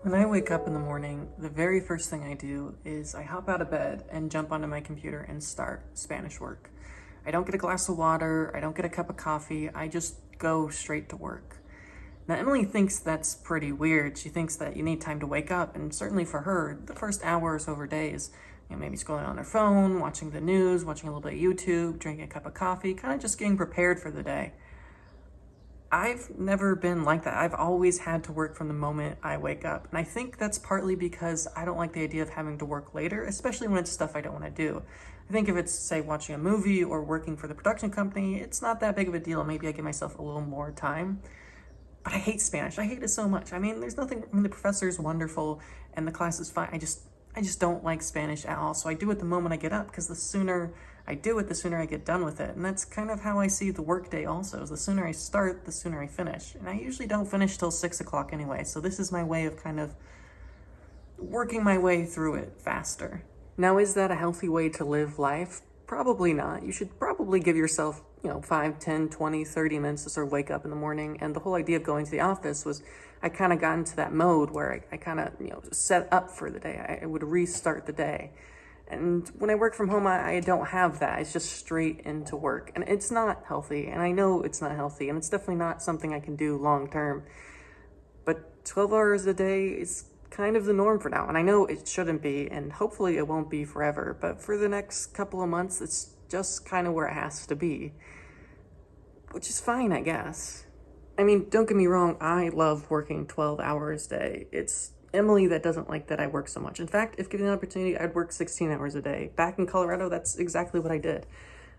When I wake up in the morning, the very first thing I do is I hop out of bed and jump onto my computer and start Spanish work. I don't get a glass of water, I don't get a cup of coffee, I just go straight to work. Now, Emily thinks that's pretty weird. She thinks that you need time to wake up, and certainly for her, the first hour or so of her day is maybe scrolling on her phone, watching the news, watching a little bit of YouTube, drinking a cup of coffee, kind of just getting prepared for the day. I've never been like that. I've always had to work from the moment I wake up. And I think that's partly because I don't like the idea of having to work later, especially when it's stuff I don't want to do. I think if it's, say, watching a movie or working for the production company, it's not that big of a deal. Maybe I give myself a little more time. But I hate Spanish. I hate it so much. There's nothing, the professor's wonderful and the class is fine. I just don't like Spanish at all. So I do it the moment I get up, because the sooner I do it, the sooner I get done with it. And that's kind of how I see the workday also, is the sooner I start, the sooner I finish. And I usually don't finish till 6 o'clock anyway. So this is my way of kind of working my way through it faster. Now, is that a healthy way to live life? Probably not. You should probably give yourself 5, 10, 20, 30 minutes to sort of wake up in the morning. And the whole idea of going to the office was I kind of got into that mode where I kind of, set up for the day. I would restart the day. And when I work from home, I don't have that. It's just straight into work. And it's not healthy. And I know it's not healthy. And it's definitely not something I can do long term. But 12 hours a day is kind of the norm for now. And I know it shouldn't be. And hopefully it won't be forever. But for the next couple of months, it's just kind of where it has to be. Which is fine, I guess. Don't get me wrong. I love working 12 hours a day. It's Emily that doesn't like that I work so much. In fact, if given the opportunity, I'd work 16 hours a day. Back in Colorado, that's exactly what I did.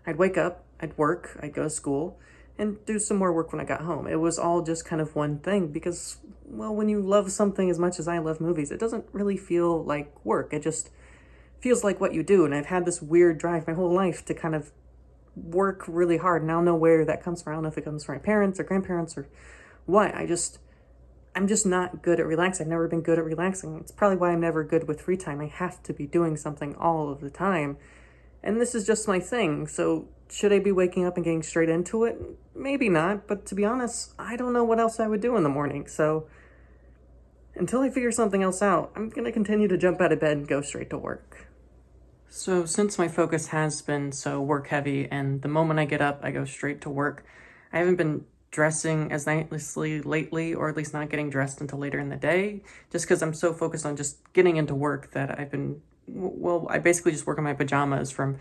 I'd wake up, I'd work, I'd go to school, and do some more work when I got home. It was all just kind of one thing because, well, when you love something as much as I love movies, it doesn't really feel like work. It just feels like what you do. And I've had this weird drive my whole life to kind of work really hard. And I don't know where that comes from. I don't know if it comes from my parents or grandparents or what. I'm just not good at relaxing. I've never been good at relaxing. It's probably why I'm never good with free time. I have to be doing something all of the time. And this is just my thing. So should I be waking up and getting straight into it? Maybe not. But to be honest, I don't know what else I would do in the morning. So until I figure something else out, I'm going to continue to jump out of bed and go straight to work. So since my focus has been so work heavy and the moment I get up, I go straight to work, I haven't been dressing as nicely lately, or at least not getting dressed until later in the day, just because I'm so focused on just getting into work that I basically just work in my pajamas from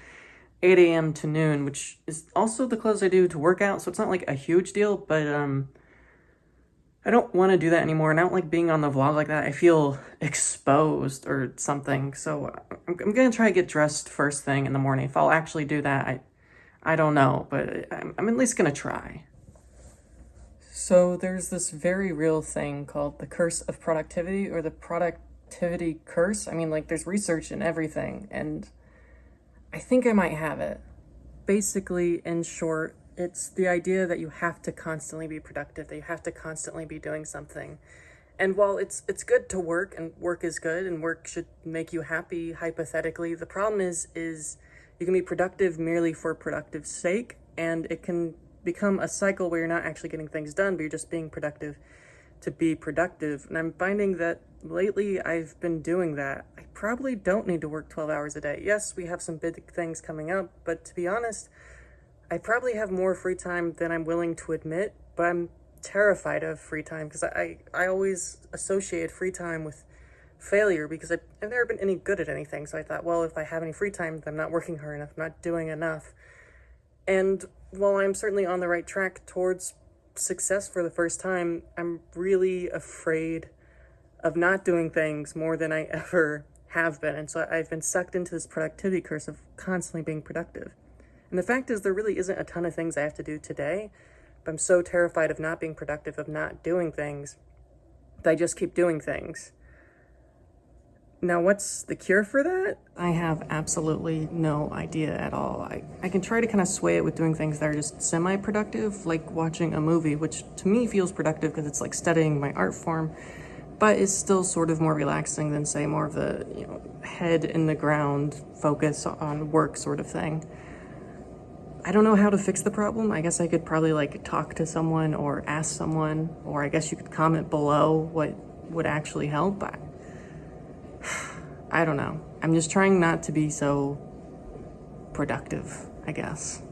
8 a.m. to noon, which is also the clothes I do to work out, so it's not like a huge deal, but I don't want to do that anymore, and I don't like being on the vlog like that. I feel exposed or something, so I'm going to try to get dressed first thing in the morning. If I'll actually do that, I don't know, but I'm at least going to try. So there's this very real thing called the curse of productivity, or the productivity curse. There's research and everything, and I think I might have it. Basically, in short, it's the idea that you have to constantly be productive, that you have to constantly be doing something. And while it's good to work, and work is good, and work should make you happy, hypothetically, the problem is you can be productive merely for productive's sake, and it can become a cycle where you're not actually getting things done, but you're just being productive to be productive. And I'm finding that lately I've been doing that. I probably don't need to work 12 hours a day. Yes, we have some big things coming up, but to be honest, I probably have more free time than I'm willing to admit, but I'm terrified of free time because I always associated free time with failure because I've never been any good at anything. So I thought, well, if I have any free time, I'm not working hard enough, I'm not doing enough. And while I'm certainly on the right track towards success for the first time, I'm really afraid of not doing things more than I ever have been. And so I've been sucked into this productivity curse of constantly being productive. And the fact is, there really isn't a ton of things I have to do today, but I'm so terrified of not being productive, of not doing things, that I just keep doing things. Now, what's the cure for that? I have absolutely no idea at all. I can try to kind of sway it with doing things that are just semi-productive, like watching a movie, which to me feels productive because it's like studying my art form, but it's still sort of more relaxing than, say, more of the, head in the ground, focus on work sort of thing. I don't know how to fix the problem. I guess I could probably talk to someone or ask someone, or I guess you could comment below what would actually help. I don't know. I'm just trying not to be so productive, I guess.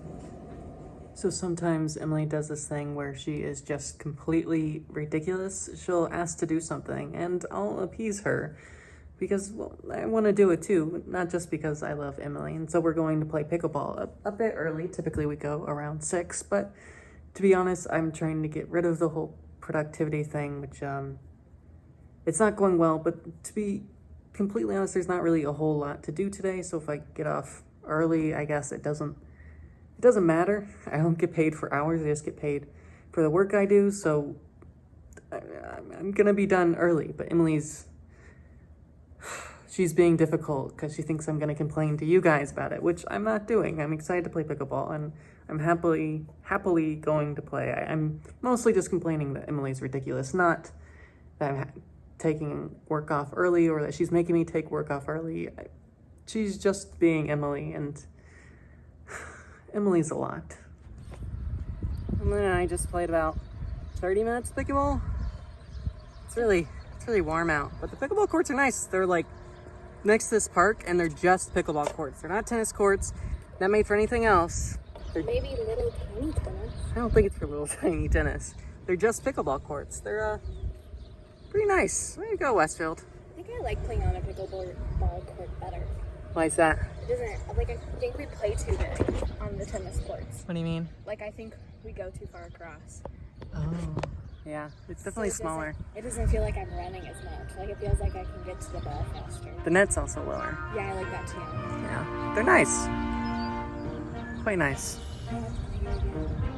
So sometimes Emily does this thing where she is just completely ridiculous. She'll ask to do something and I'll appease her because, well, I want to do it too, not just because I love Emily. And so we're going to play pickleball a bit early. Typically we go around 6, but to be honest, I'm trying to get rid of the whole productivity thing, which it's not going well, but to be completely honest, there's not really a whole lot to do today. So if I get off early, I guess it doesn't matter. I don't get paid for hours. I just get paid for the work I do. So I'm going to be done early. But she's being difficult because she thinks I'm going to complain to you guys about it, which I'm not doing. I'm excited to play pickleball and I'm happily going to play. I'm mostly just complaining that Emily's ridiculous, not that I'm taking work off early or that she's making me take work off early. She's just being Emily, and Emily's a lot. And then I just played about 30 minutes of pickleball. It's really warm out, but the pickleball courts are nice. They're like next to this park and they're just pickleball courts. They're not tennis courts, not made for anything else. Maybe little tiny tennis. I don't think it's for little tiny tennis. They're just pickleball courts. They're pretty nice. There you go, Westfield. I think I like playing on a pickleball court better. Why is that? It doesn't, like, I think we play too big on the tennis courts. What do you mean? Like, I think we go too far across. Oh, yeah. It's definitely smaller. It doesn't feel like I'm running as much. Like, it feels like I can get to the ball faster. The net's also lower. Yeah, I like that too. Yeah. They're nice. Quite nice. I have to play again.